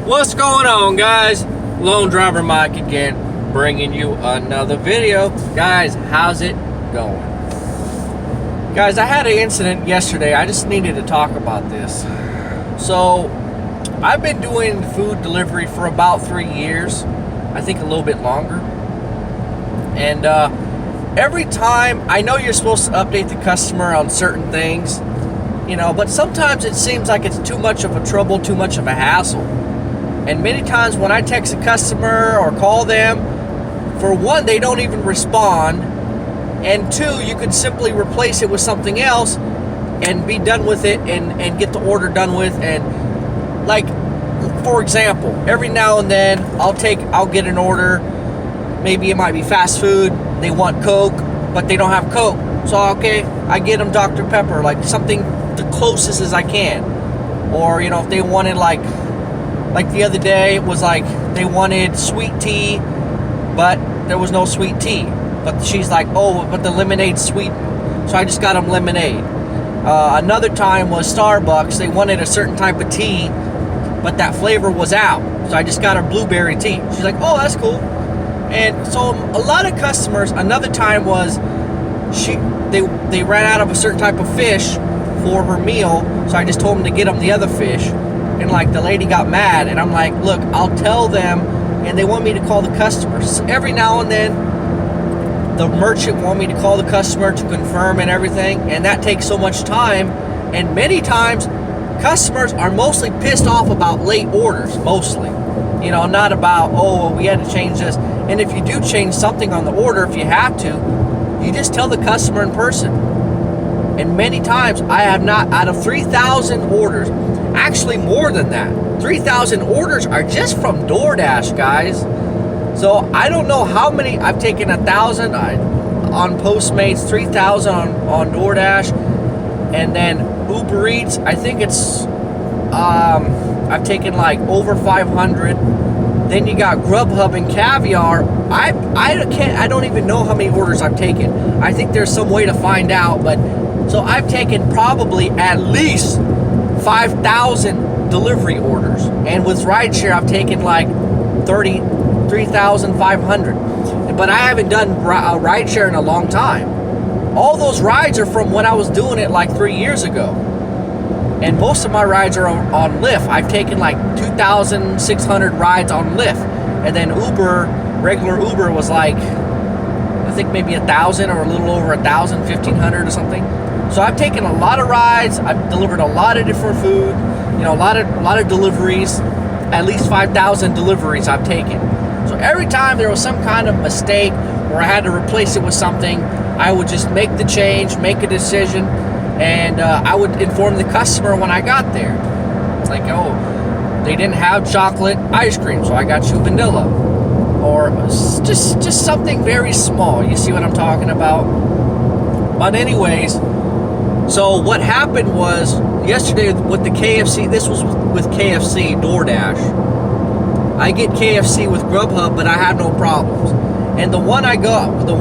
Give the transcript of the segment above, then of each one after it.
What's going on, guys? Lone Driver Mike again, bringing you another video. Guys, how's it going? Guys, I had an incident yesterday. I just needed to talk about this. So, I've been doing food delivery for about 3 years. I think a little bit longer. And every time, I know you're supposed to update the customer on certain things, you know, but sometimes it seems like it's too much of a trouble, too much of a hassle. And many times when I text a customer or call them, for one, they don't even respond, and two, you could simply replace it with something else and be done with it and get the order done with. And like, for example, every now and then I'll get an order. Maybe it might be fast food. They want Coke, but they don't have Coke. So okay, I get them Dr. Pepper, like something the closest as I can. Or, you know, if they wanted like the other day, it was like they wanted sweet tea, but there was no sweet tea. But she's like, oh, but the lemonade's sweetened. So I just got them lemonade. Another time was Starbucks. They wanted a certain type of tea, but that flavor was out. So I just got her blueberry tea. She's like, oh, that's cool. And so a lot of customers, another time was they ran out of a certain type of fish for her meal. So I just told them to get them the other fish. And like the lady got mad, and I'm like, look, I'll tell them, and they want me to call the customers. Every now and then, the merchant want me to call the customer to confirm and everything, and that takes so much time. And many times, customers are mostly pissed off about late orders, mostly. You know, not about, oh, well, we had to change this. And if you do change something on the order, if you have to, you just tell the customer in person. And many times, I have not, out of 3,000 orders, actually more than that. 3,000 orders are just from Doordash, guys. So I don't know how many. I've taken 1,000 on Postmates, 3,000 on Doordash, and then Uber Eats. I think it's I've taken like over 500. Then you got Grubhub and Caviar. I don't even know how many orders I've taken. I think there's some way to find out, but so I've taken probably at least 5,000 delivery orders, and with rideshare I've taken like 3,500. But I haven't done rideshare in a long time. All those rides are from when I was doing it like 3 years ago, and most of my rides are on Lyft. I've taken like 2,600 rides on Lyft, and then regular Uber was like, I think maybe 1,000 or a little over 1,000, 1,500 or something. So I've taken a lot of rides. I've delivered a lot of different food. You know, a lot of deliveries. At least 5,000 deliveries I've taken. So every time there was some kind of mistake or I had to replace it with something, I would just make the change, make a decision, and I would inform the customer when I got there. It's like, oh, they didn't have chocolate ice cream, so I got you vanilla. Or just something very small. You see what I'm talking about? But anyways, so what happened was yesterday with the KFC, this was with KFC, Doordash. I get KFC with Grubhub, but I have no problems. And the one I go to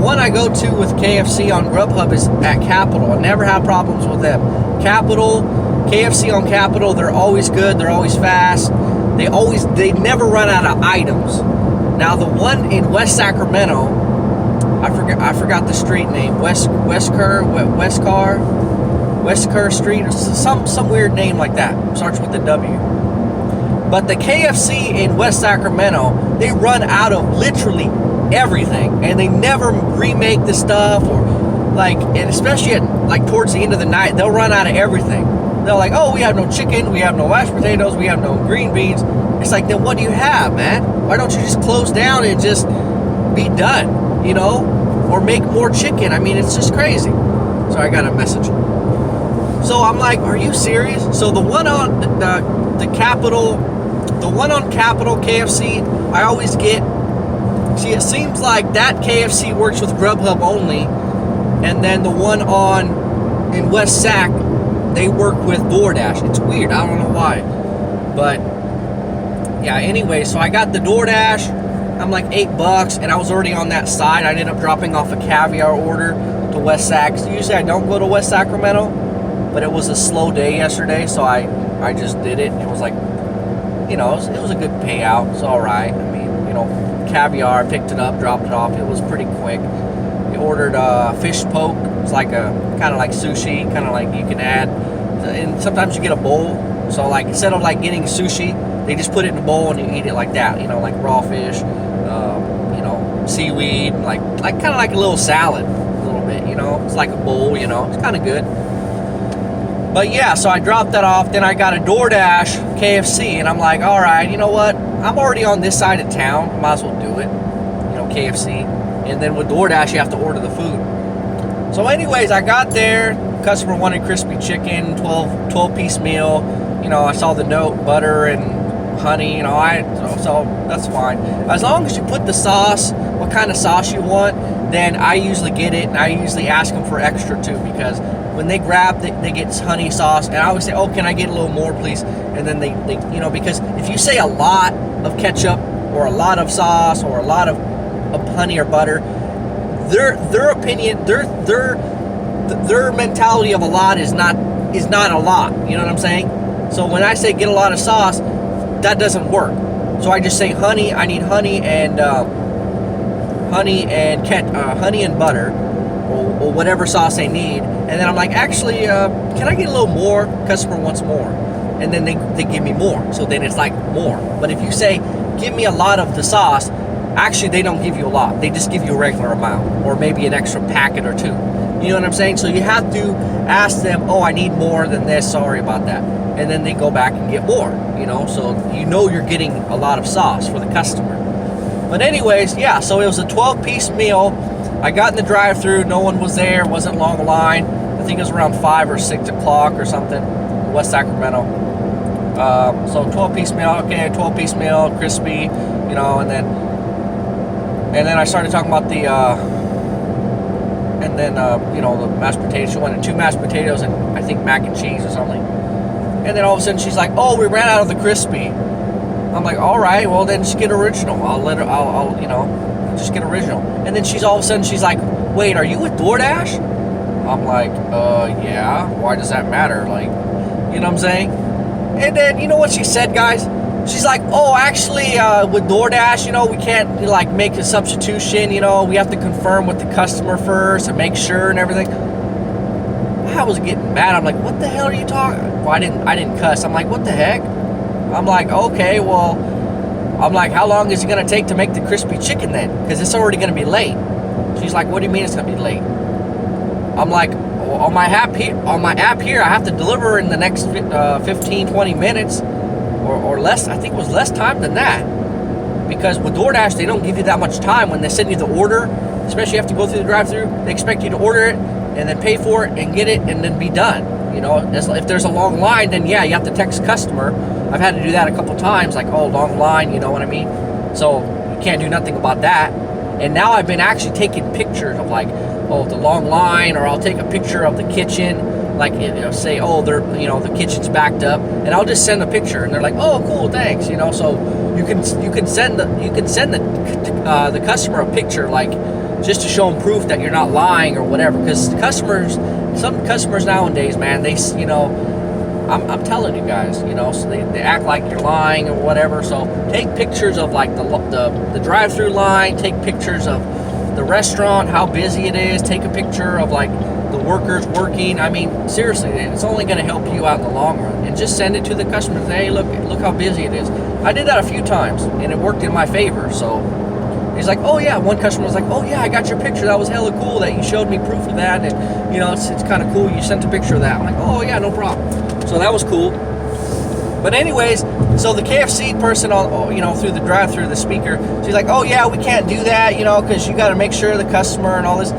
with KFC on Grubhub is at Capital. I never have problems with them. KFC on Capital, they're always good, they're always fast. They never run out of items. Now the one in West Sacramento, I forgot the street name, West Kerr Street, or some weird name like that. Starts with a W. But the KFC in West Sacramento, they run out of literally everything, and they never remake the stuff, or like, and especially like towards the end of the night, they'll run out of everything. They're like, oh, we have no chicken, we have no mashed potatoes, we have no green beans. It's like, then what do you have, man? Why don't you just close down and just be done, you know? Or make more chicken. I mean, it's just crazy. So I got a message. So I'm like, are you serious? So the one on the Capitol KFC, I always get. See, it seems like that KFC works with Grubhub only, and then the one in West Sac, they work with Doordash. It's weird. I don't know why, but yeah. Anyway, so I got the Doordash. I'm like $8, and I was already on that side. I ended up dropping off a Caviar order to West Sac. Usually I don't go to West Sacramento, but it was a slow day yesterday, so I just did it. It was like you know, it was a good payout. It's all right. I mean, you know, Caviar, picked it up, dropped it off. It was pretty quick. We ordered fish poke. It's like a kind of like sushi, kind of like you can add. And sometimes you get a bowl. So like instead of like getting sushi, they just put it in a bowl and you eat it like that. You know, like raw fish, you know, seaweed, like kind of like a little salad, a little bit. You know, it's like a bowl. You know, it's kind of good. But yeah, so I dropped that off. Then I got a Doordash KFC, and I'm like, all right, you know what? I'm already on this side of town. Might as well do it. You know, KFC. And then with Doordash, you have to order the food. So anyways, I got there. Customer wanted crispy chicken, 12-piece meal. You know, I saw the note, butter and honey. You know, so that's fine. As long as you put the sauce, what kind of sauce you want, then I usually get it, and I usually ask them for extra too, because when they grab, they get honey sauce, and I always say, oh, can I get a little more, please? And then they you know, because if you say a lot of ketchup or a lot of sauce or a lot of honey or butter, their opinion, their mentality of a lot is not a lot. You know what I'm saying? So when I say get a lot of sauce, that doesn't work. So I just say honey. I need honey and honey and butter, or whatever sauce they need. And then I'm like, actually, can I get a little more? Customer wants more. And then they give me more. So then it's like more. But if you say, give me a lot of the sauce, actually they don't give you a lot. They just give you a regular amount, or maybe an extra packet or two. You know what I'm saying? So you have to ask them, oh, I need more than this. Sorry about that. And then they go back and get more, you know? So you know you're getting a lot of sauce for the customer. But anyways, yeah, so it was a 12-piece meal. I got in the drive-thru, no one was there, wasn't long line. I think it was around 5 or 6 o'clock or something, West Sacramento. So 12-piece meal, okay, 12-piece meal, crispy, you know, and then I started talking about the, you know, the mashed potatoes. She wanted 2 mashed potatoes and I think mac and cheese or something. And then all of a sudden she's like, oh, we ran out of the crispy. I'm like, all right, well then just get original. I'll you know, just get original. And then all of a sudden she's like, wait, are you with Doordash? I'm like, yeah, why does that matter? Like, you know what I'm saying? And then, you know what she said, guys? She's like, oh, actually, with DoorDash, you know, we can't, like, make a substitution, you know, we have to confirm with the customer first and make sure and everything. I was getting mad. I'm like, what the hell are you talking? Well, I didn't cuss. I'm like, what the heck? I'm like, okay, well, I'm like, how long is it going to take to make the crispy chicken then? Because it's already going to be late. She's like, what do you mean it's going to be late? I'm like, on my app here, I have to deliver in the next 15, 20 minutes or less. I think it was less time than that. Because with DoorDash, they don't give you that much time. When they send you the order, especially if you have to go through the drive-thru, they expect you to order it and then pay for it and get it and then be done. You know, if there's a long line, then yeah, you have to text customer. I've had to do that a couple times, like, oh, long line, you know what I mean? So you can't do nothing about that. And now I've been actually taking pictures of, like, oh, the long line, or I'll take a picture of the kitchen, like, you know, say, oh, the kitchen's backed up, and I'll just send a picture, and they're like, oh, cool, thanks, you know. So you can send the customer a picture, like, just to show them proof that you're not lying or whatever. Because some customers nowadays, man, they, you know, I'm telling you guys, you know, so they act like you're lying or whatever. So take pictures of, like, the drive-through line, take pictures of the restaurant, how busy it is, take a picture of, like, the workers working. I mean, seriously, it's only going to help you out in the long run. And just send it to the customer and say, hey, look how busy it is. I did that a few times, and it worked in my favor. So he's like, oh yeah, one customer was like, oh yeah, I got your picture, that was hella cool that you showed me proof of that, and you know, it's kind of cool you sent a picture of that. I'm like, oh yeah, no problem. So that was cool. But anyways, so the KFC person, you know, through the drive-through, the speaker, she's like, oh yeah, we can't do that, you know, because you got to make sure the customer and all this.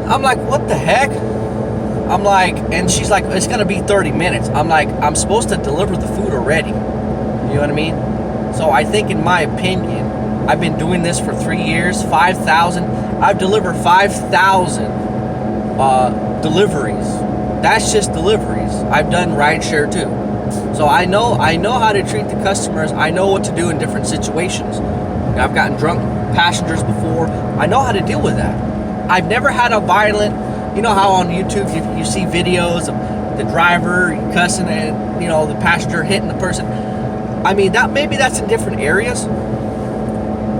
I'm like, what the heck? I'm like, and she's like, it's going to be 30 minutes. I'm like, I'm supposed to deliver the food already. You know what I mean? So I think, in my opinion, I've been doing this for 3 years, 5,000. I've delivered 5,000 deliveries. That's just deliveries. I've done rideshare too. So I know how to treat the customers. I know what to do in different situations. I've gotten drunk passengers before. I know how to deal with that. I've never had a violent, you know how on YouTube you see videos of the driver cussing and, you know, the passenger hitting the person. I mean, maybe that's in different areas,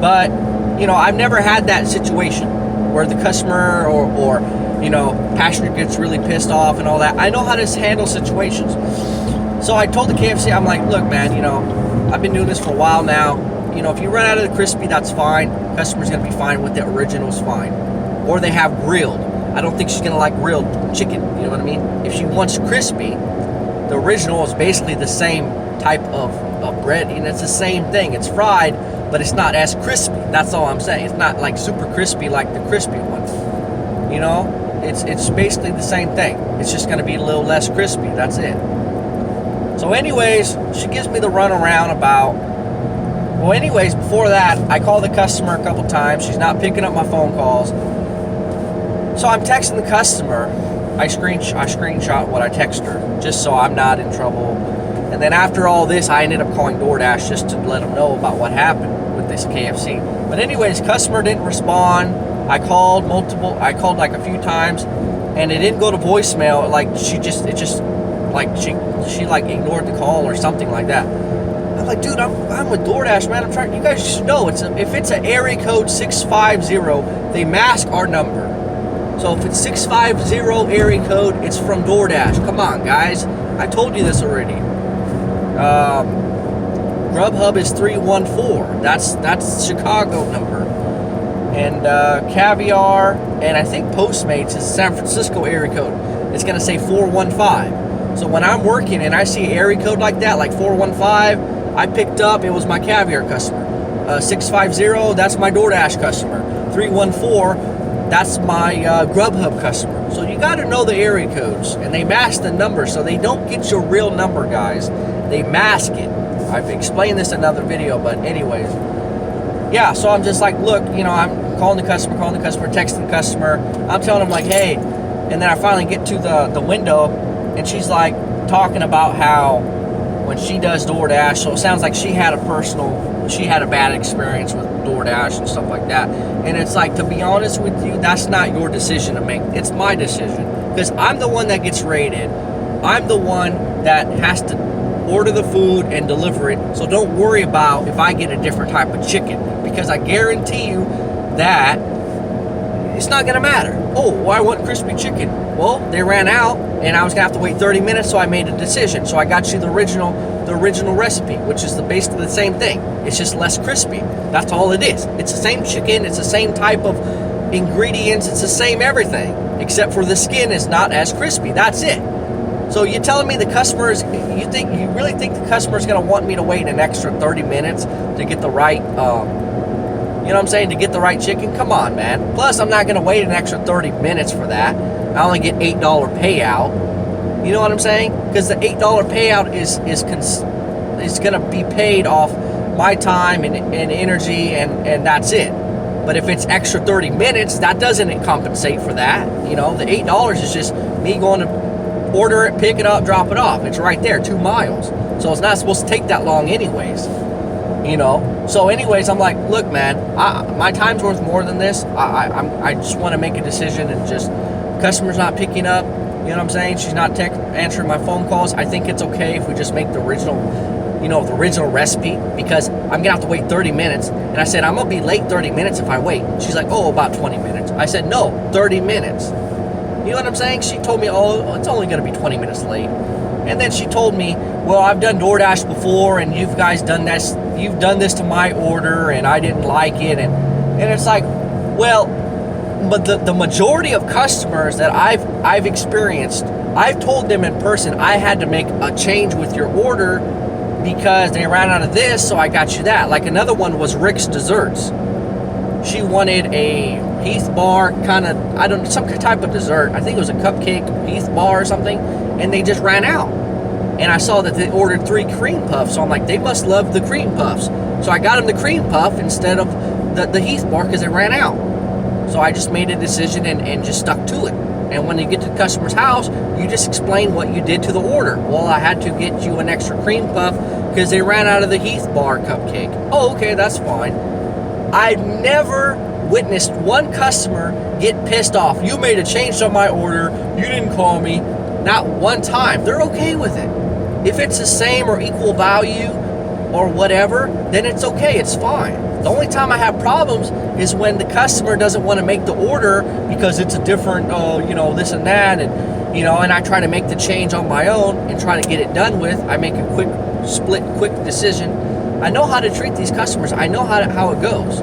but you know, I've never had that situation where the customer or you know, passenger gets really pissed off and all that. I know how to handle situations. So I told the KFC, I'm like, look, man, you know, I've been doing this for a while now. You know, if you run out of the crispy, that's fine. Customer's gonna be fine with the original's fine. Or they have grilled. I don't think she's gonna like grilled chicken, you know what I mean? If she wants crispy, the original is basically the same type of bread, and it's the same thing. It's fried, but it's not as crispy. That's all I'm saying. It's not like super crispy like the crispy one. You know, it's basically the same thing. It's just gonna be a little less crispy. That's it. So anyways, she gives me the runaround about, well, anyways, before that, I called the customer a couple times. She's not picking up my phone calls. So I'm texting the customer. I screenshot what I text her, just so I'm not in trouble. And then after all this, I ended up calling Doordash just to let them know about what happened with this KFC. But anyways, customer didn't respond. I called like a few times, and it didn't go to voicemail. Like she like ignored the call or something like that. I'm like, dude, I'm with Doordash, man. I'm trying. You guys should know if it's an area code 650, they mask our number. So if it's 650 area code, it's from Doordash. Come on, guys. I told you this already. Grubhub is 314. That's Chicago number. And Caviar and I think Postmates is San Francisco area code. It's gonna say 415. So when I'm working and I see area code like that, like 415, I picked up, it was my Caviar customer. 650, that's my Doordash customer. 314, that's my Grubhub customer. So you got to know the area codes, and they mask the number, so they don't get your real number, guys. They mask it. I've explained this in another video, but anyways. Yeah, so I'm just like, look, you know, I'm calling the customer, texting the customer. I'm telling them like, hey, and then I finally get to the window, and she's like talking about how when she does Doordash, so it sounds like she had a bad experience with Doordash and stuff like that. And it's like, to be honest with you, that's not your decision to make. It's my decision, because I'm the one that gets rated. I'm the one that has to order the food and deliver it. So don't worry about if I get a different type of chicken, because I guarantee you that it's not gonna matter. Oh, well, I want crispy chicken. Well, they ran out, and I was gonna have to wait 30 minutes, so I made a decision. So I got you the original recipe, which is basically the same thing. It's just less crispy. That's all it is. It's the same chicken. It's the same type of ingredients. It's the same everything, except for the skin is not as crispy. That's it. So you're telling me the customers? You really think the customer's gonna want me to wait an extra 30 minutes to get the right? You know what I'm saying? To get the right chicken? Come on, man. Plus, I'm not gonna wait an extra 30 minutes for that. I only get $8 payout. You know what I'm saying? Because the $8 payout is gonna be paid off my time and energy, and that's it. But if it's extra 30 minutes, that doesn't compensate for that. You know, the $8 is just me going to order it, pick it up, drop it off. It's right there, 2 miles. So it's not supposed to take that long anyways. You know? So anyways, I'm like, look, man, my time's worth more than this. I just want to make a decision, and just, customer's not picking up. You know what I'm saying? She's not answering my phone calls. I think it's okay if we just make the original recipe, because I'm going to have to wait 30 minutes. And I said, I'm going to be late 30 minutes if I wait. She's like, oh, about 20 minutes. I said, no, 30 minutes. You know what I'm saying? She told me, oh, it's only going to be 20 minutes late. And then she told me, well, I've done Doordash before, and you guys done this. You've done this to my order, and I didn't like it. And it's like, well, but the majority of customers that I've experienced, I've told them in person I had to make a change with your order because they ran out of this, so I got you that. Like another one was Rick's Desserts. She wanted a Heath bar, some type of dessert. I think it was a cupcake Heath bar or something, and they just ran out. And I saw that they ordered 3 cream puffs, so I'm like, they must love the cream puffs. So I got them the cream puff instead of the Heath bar because they ran out. So I just made a decision and just stuck to it. And when you get to the customer's house, you just explain what you did to the order. Well, I had to get you an extra cream puff because they ran out of the Heath bar cupcake. Oh, okay, that's fine. I've never witnessed one customer get pissed off. You made a change on my order. You didn't call me. Not one time. They're okay with it. If it's the same or equal value, or whatever, then it's okay, it's fine. The only time I have problems is when the customer doesn't want to make the order because it's a different, this and that, and and I try to make the change on my own and try to get it done with. I make a quick decision. I know how to treat these customers. I know how it goes.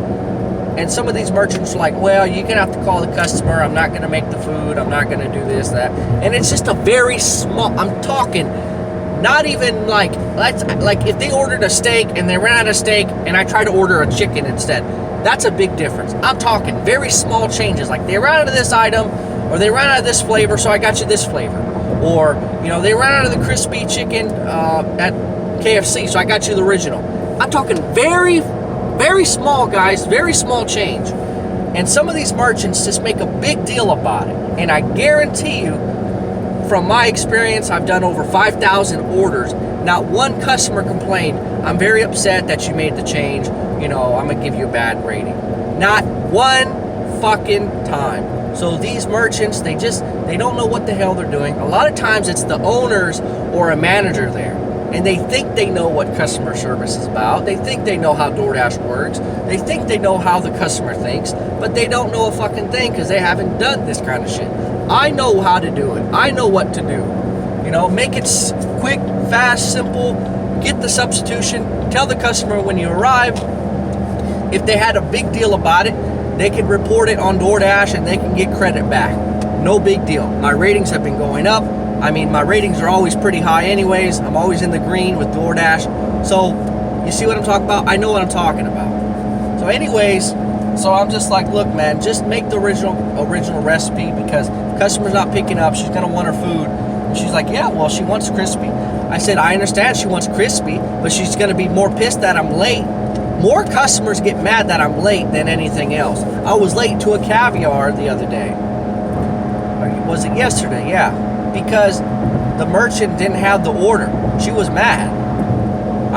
And some of these merchants are like, well, you're going to have to call the customer. I'm not going to make the food. I'm not going to do this, that. And it's just a very small, I'm talking, not even like if they ordered a steak and they ran out of steak and I try to order a chicken instead, that's a big difference. I'm talking very small changes. Like they ran out of this item or they ran out of this flavor, so I got you this flavor. Or, they ran out of the crispy chicken at KFC, so I got you the original. I'm talking very, very small, guys, very small change. And some of these merchants just make a big deal about it. And I guarantee you, from my experience, I've done over 5,000 orders. Not one customer complained, I'm very upset that you made the change. I'm going to give you a bad rating. Not one fucking time. So these merchants, they don't know what the hell they're doing. A lot of times it's the owners or a manager there. And they think they know what customer service is about. They think they know how DoorDash works. They think they know how the customer thinks, but they don't know a fucking thing because they haven't done this kind of shit. I know how to do it. I know what to do. Make it quick, fast, simple. Get the substitution. Tell the customer when you arrive. If they had a big deal about it, they can report it on DoorDash and they can get credit back. No big deal. My ratings have been going up. My ratings are always pretty high anyways. I'm always in the green with DoorDash. So, you see what I'm talking about? I know what I'm talking about. So anyways, so I'm just like, look, man, just make the original recipe because customer's not picking up. She's going to want her food. And she's like, yeah, well, she wants crispy. I said, I understand she wants crispy, but she's going to be more pissed that I'm late. More customers get mad that I'm late than anything else. I was late to a Caviar the other day. Or was it yesterday? Yeah. Because the merchant didn't have the order. She was mad.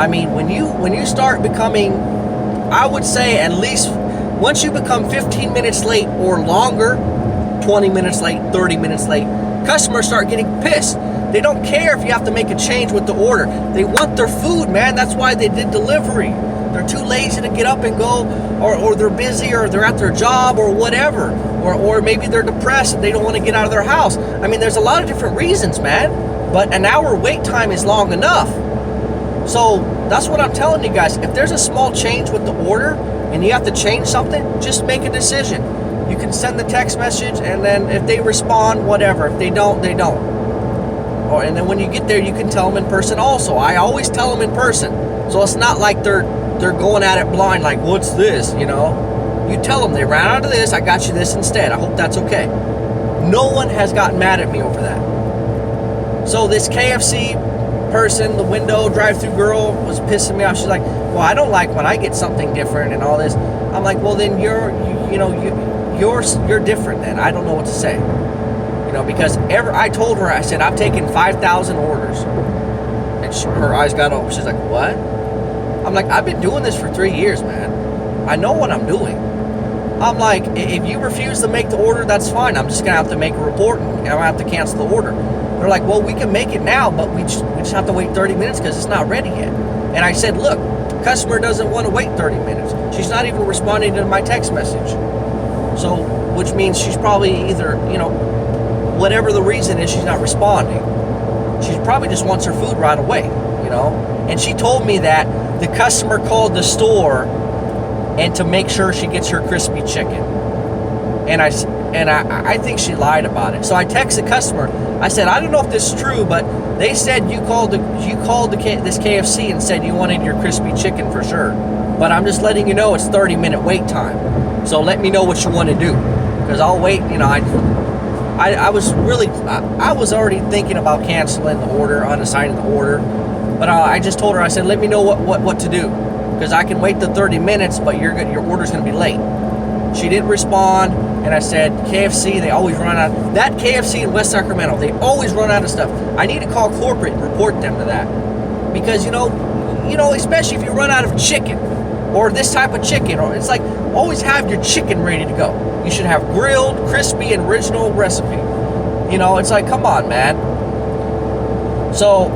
When you start becoming, I would say at least once you become 15 minutes late or longer, 20 minutes late, 30 minutes late, customers start getting pissed. They don't care if you have to make a change with the order. They want their food, man. That's why they did delivery. They're too lazy to get up and go, or they're busy, or they're at their job, or whatever. Or maybe they're depressed and they don't want to get out of their house. There's a lot of different reasons, man. But an hour wait time is long enough. So that's what I'm telling you guys. If there's a small change with the order and you have to change something, just make a decision. You can send the text message, and then if they respond, whatever. If they don't, they don't. And then when you get there, you can tell them in person also. I always tell them in person. So it's not like they're going at it blind, like, what's this, You tell them they ran out of this, I got you this instead. I hope that's okay. No one has gotten mad at me over that. So this KFC person, the window drive-through girl, was pissing me off. She's like, well, I don't like when I get something different and all this. I'm like, well, then you're different then. I don't know what to say. Because I told her, I said, I've taken 5,000 orders. And her eyes got open. She's like, what? I'm like, I've been doing this for 3 years, man. I know what I'm doing. I'm like, if you refuse to make the order, that's fine. I'm just going to have to make a report and I'm going to have to cancel the order. They're like, well, we can make it now, but we just have to wait 30 minutes because it's not ready yet. And I said, look, customer doesn't want to wait 30 minutes. She's not even responding to my text message. So, which means she's probably either, whatever the reason is, she's not responding. She probably just wants her food right away, And she told me that the customer called the store and to make sure she gets her crispy chicken. And I think she lied about it. So I texted the customer. I said, I don't know if this is true, but they said you called this KFC and said you wanted your crispy chicken for sure. But I'm just letting you know it's 30-minute wait time. So let me know what you want to do, because I'll wait. I was already thinking about canceling the order, unassigning the order. But I just told her, I said, let me know what to do, because I can wait the 30 minutes, but your order's going to be late. She didn't respond, and I said, KFC, they always run out. That KFC in West Sacramento, they always run out of stuff. I need to call corporate and report them to that. Because, especially if you run out of chicken, or this type of chicken, or it's like, always have your chicken ready to go. You should have grilled, crispy, and original recipe. It's like, come on, man. So,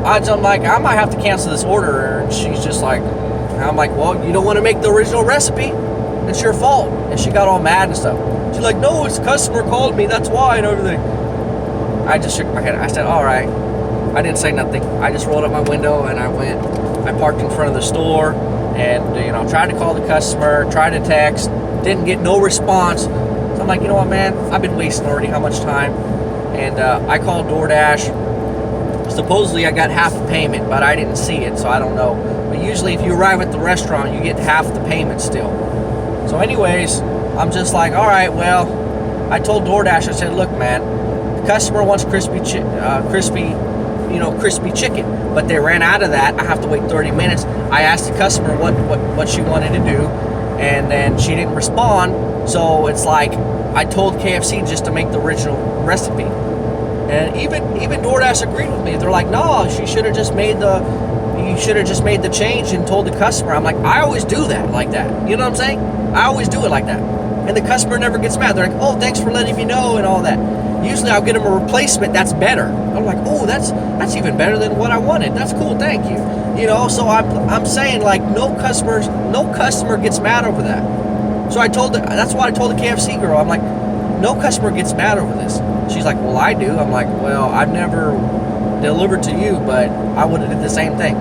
I'm like, I might have to cancel this order. And she's just like, I'm like, well, you don't want to make the original recipe. It's your fault. And she got all mad and stuff. She's like, no, it's customer called me. That's why and everything. I just shook my head. I said, all right. I didn't say nothing. I just rolled up my window and I parked in front of the store and, you know, tried to call the customer, tried to text, didn't get no response. So I'm like, you know what, man? I've been wasting already how much time. And I called Doordash. Supposedly I got half the payment, but I didn't see it, so I don't know. But usually if you arrive at the restaurant, you get half the payment still. So anyways, I'm just like, all right, well, I told Doordash, I said, look, man, the customer wants crispy chicken, but they ran out of that. I have to wait 30 minutes. I asked the customer what she wanted to do, and then she didn't respond. So it's like I told KFC just to make the original recipe, and even Doordash agreed with me. They're like, no, you should have just made the change and told the customer. I'm like, I always do that like that. You know what I'm saying? I always do it like that, and the customer never gets mad. They're like, oh, thanks for letting me know and all that. Usually I'll get them a replacement that's better. I'm like, oh, that's even better than what I wanted. That's cool, thank you. You know, so I'm saying, like, no customer gets mad over that. So that's why I told the KFC girl, I'm like, no customer gets mad over this. She's like, well, I do. I'm like, well, I've never delivered to you, but I would have did the same thing.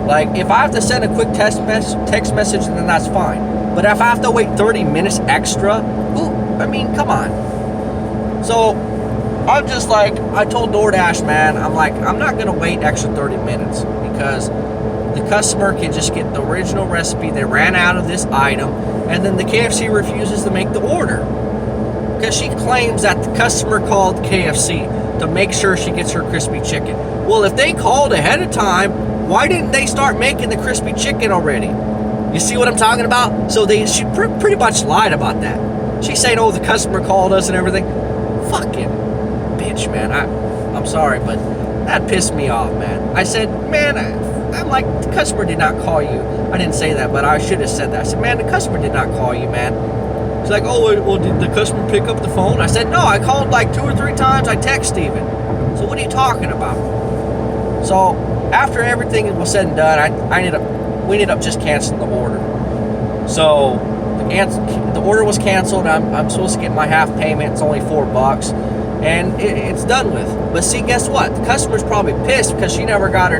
Like, if I have to send a quick text message, then that's fine. But if I have to wait 30 minutes extra, I mean, come on. So I'm just like, I told Doordash, man, I'm like, I'm not going to wait extra 30 minutes because the customer can just get the original recipe. They ran out of this item, and then the KFC refuses to make the order because she claims that the customer called KFC to make sure she gets her crispy chicken. Well, if they called ahead of time, why didn't they start making the crispy chicken already? You see what I'm talking about? So she pretty much lied about that. She's saying, oh, the customer called us and everything. Fucking bitch, man. I'm sorry, but that pissed me off, man. I said, man, I'm like, the customer did not call you. I didn't say that, but I should have said that. I said, man, the customer did not call you, man. She's like, oh, well, did the customer pick up the phone? I said, no, I called like 2 or 3 times. I texted even. So what are you talking about? So after everything was said and done, we ended up just canceling the order. So the order was canceled. I'm supposed to get my half payment. It's only $4, and it's done with. But see, guess what? The customer's probably pissed because she never got her,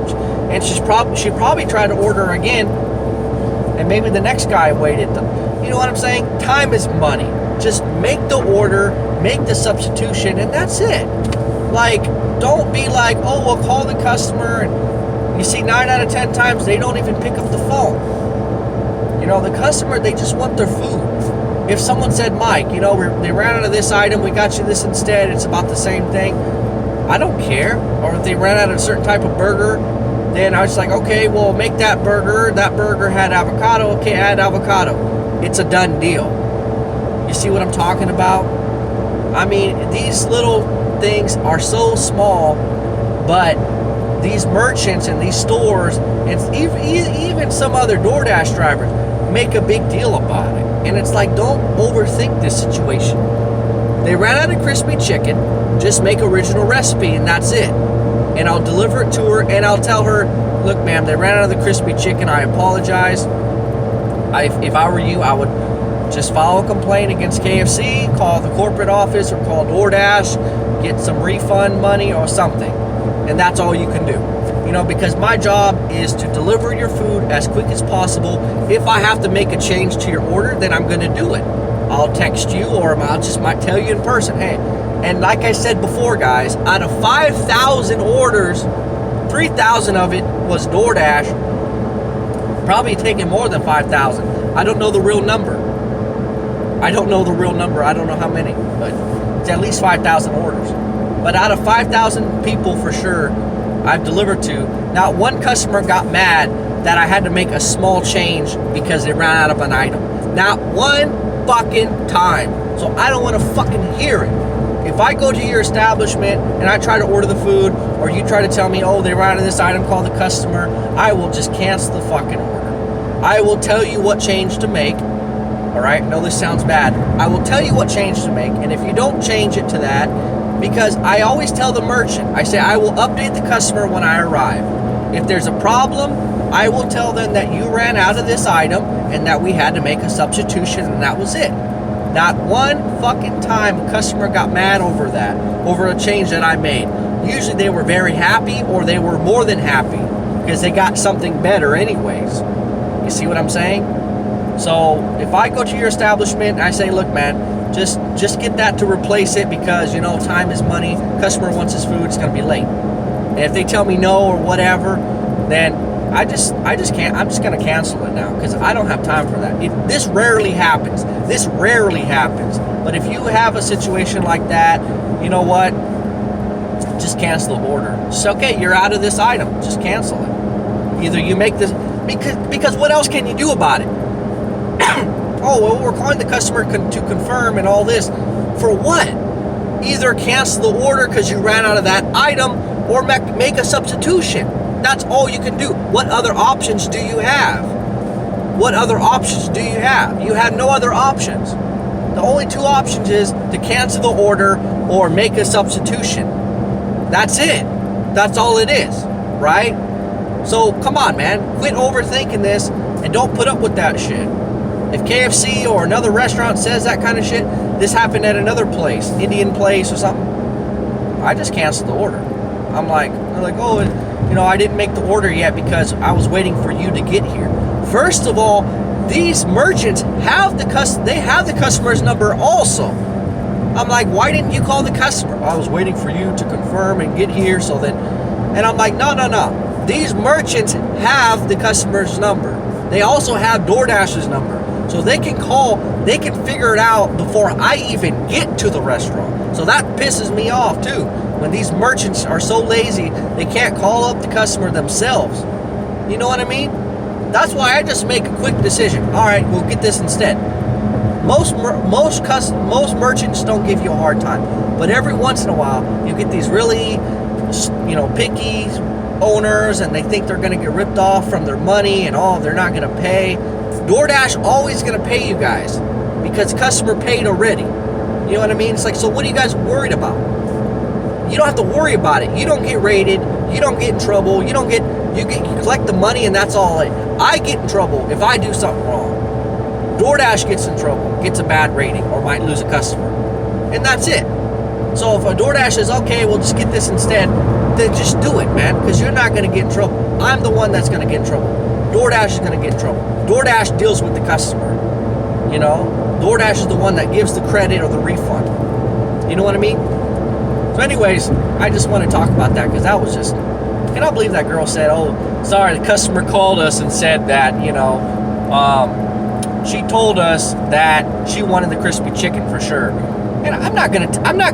and she probably tried to order again, and maybe the next guy waited. You know what I'm saying? Time is money. Just make the order, make the substitution, and that's it. Like, don't be like, oh, we'll call the customer, and you see 9 out of 10 times they don't even pick up the phone. You know, the customer, they just want their food. If someone said, Mike, you know, they ran out of this item, we got you this instead, it's about the same thing, I don't care. Or if they ran out of a certain type of burger, then I was like, okay, well, make that burger. That burger had avocado. Okay, add avocado. It's a done deal. You see what I'm talking about? I mean, these little things are so small, but these merchants and these stores, and even some other Doordash drivers, make a big deal about it. And it's like, don't overthink this situation. They ran out of crispy chicken, just make original recipe and that's it. And I'll deliver it to her and I'll tell her, look, ma'am, they ran out of the crispy chicken. I apologize. If I were you, I would just file a complaint against KFC, call the corporate office or call Doordash, get some refund money or something. And that's all you can do. You know, because my job is to deliver your food as quick as possible. If I have to make a change to your order, then I'm going to do it. I'll text you or might tell you in person, hey. And like I said before, guys, out of 5,000 orders, 3,000 of it was Doordash. Probably taking more than 5,000. I don't know the real number. I don't know how many, but it's at least 5,000 orders. But out of 5,000 people for sure I've delivered to, not one customer got mad that I had to make a small change because they ran out of an item. Not one fucking time. So I don't want to fucking hear it. If I go to your establishment and I try to order the food, or you try to tell me, oh, they ran out of this item, call the customer, I will just cancel the fucking order. I will tell you what change to make. All right? No, this sounds bad. I will tell you what change to make, and if you don't change it to that, Because I always tell the merchant, I say, I will update the customer when I arrive. If there's a problem, I will tell them that you ran out of this item and that we had to make a substitution, and that was it. Not one fucking time a customer got mad over that, over a change that I made. Usually they were very happy, or they were more than happy because they got something better anyways. You see what I'm saying? So if I go to your establishment and I say, look, man, just get that to replace it because, you know, time is money. Customer wants his food, it's going to be late. And if they tell me no or whatever, then I just can't. I'm just going to cancel it now because I don't have time for that. This rarely happens. This rarely happens. But if you have a situation like that, you know what? Just cancel the order. It's okay. You're out of this item. Just cancel it. Either you make this because what else can you do about it? Oh, well, we're calling the customer to confirm and all this. For what? Either cancel the order because you ran out of that item or make a substitution. That's all you can do. What other options do you have? What other options do you have? You have no other options. The only two options is to cancel the order or make a substitution. That's it. That's all it is, right? So come on, man. Quit overthinking this and don't put up with that shit. If KFC or another restaurant says that kind of shit, this happened at another place, Indian place or something, I just canceled the order. I'm like, oh, you know, I didn't make the order yet because I was waiting for you to get here. First of all, these merchants have the customer's number also. I'm like, why didn't you call the customer? I was waiting for you to confirm and get here, so then, and I'm like, no. These merchants have the customer's number. They also have Doordash's number. So they can call, they can figure it out before I even get to the restaurant. So that pisses me off too. When these merchants are so lazy, they can't call up the customer themselves. You know what I mean? That's why I just make a quick decision. All right, we'll get this instead. Most merchants don't give you a hard time, but every once in a while, you get these really, you know, picky owners, and they think they're going to get ripped off from their money, and they're not going to pay. DoorDash always going to pay you guys because customer paid already. You know what I mean? It's like, so what are you guys worried about? You don't have to worry about it. You don't get raided. You don't get in trouble. You collect the money, and that's all. I get in trouble if I do something wrong. DoorDash gets in trouble, gets a bad rating, or might lose a customer, and that's it. So if a DoorDash says, okay, we'll just get this instead, then just do it, man, because you're not going to get in trouble. I'm the one that's going to get in trouble. DoorDash is going to get in trouble. DoorDash deals with the customer. You know, DoorDash is the one that gives the credit or the refund. You know what I mean? So anyways, I just want to talk about that because that was just, can I believe that girl said, oh, sorry, the customer called us and said that, you know, she told us that she wanted the crispy chicken for sure. And I'm not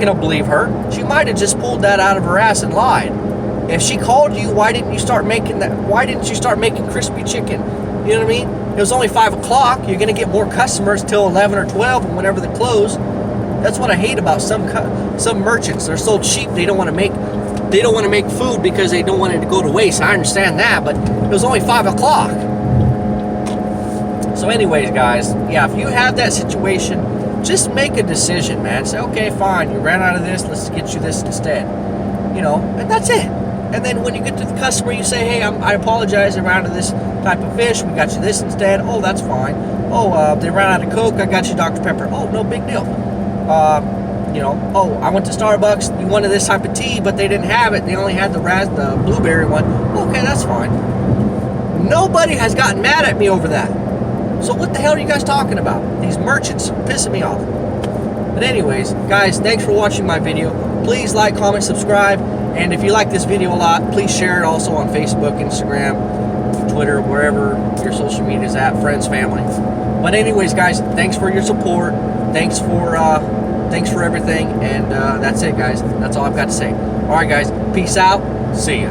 gonna believe her. She might have just pulled that out of her ass and lied. If she called you, why didn't you start making that? Why didn't you start making crispy chicken? You know what I mean? It was only 5 o'clock. You're gonna get more customers till 11 or 12, and whenever they close. That's what I hate about some merchants. They're so cheap. They don't want to make food because they don't want it to go to waste. I understand that, but it was only 5 o'clock. So anyways, guys, yeah, if you have that situation, just make a decision, man. Say, okay, fine, you ran out of this, let's get you this instead. You know, and that's it. And then when you get to the customer, you say, hey, I apologize, I ran out of this type of fish, we got you this instead. Oh, that's fine. Oh, they ran out of Coke, I got you Dr. Pepper. Oh, no big deal. You know, oh, I went to Starbucks, you wanted this type of tea, but they didn't have it. They only had the blueberry one. Okay, that's fine. Nobody has gotten mad at me over that. So what the hell are you guys talking about? These merchants are pissing me off. But anyways, guys, thanks for watching my video. Please like, comment, subscribe. And if you like this video a lot, please share it also on Facebook, Instagram, Twitter, wherever your social media is at, friends, family. But anyways, guys, thanks for your support. Thanks for everything. And that's it, guys. That's all I've got to say. All right, guys. Peace out. See ya.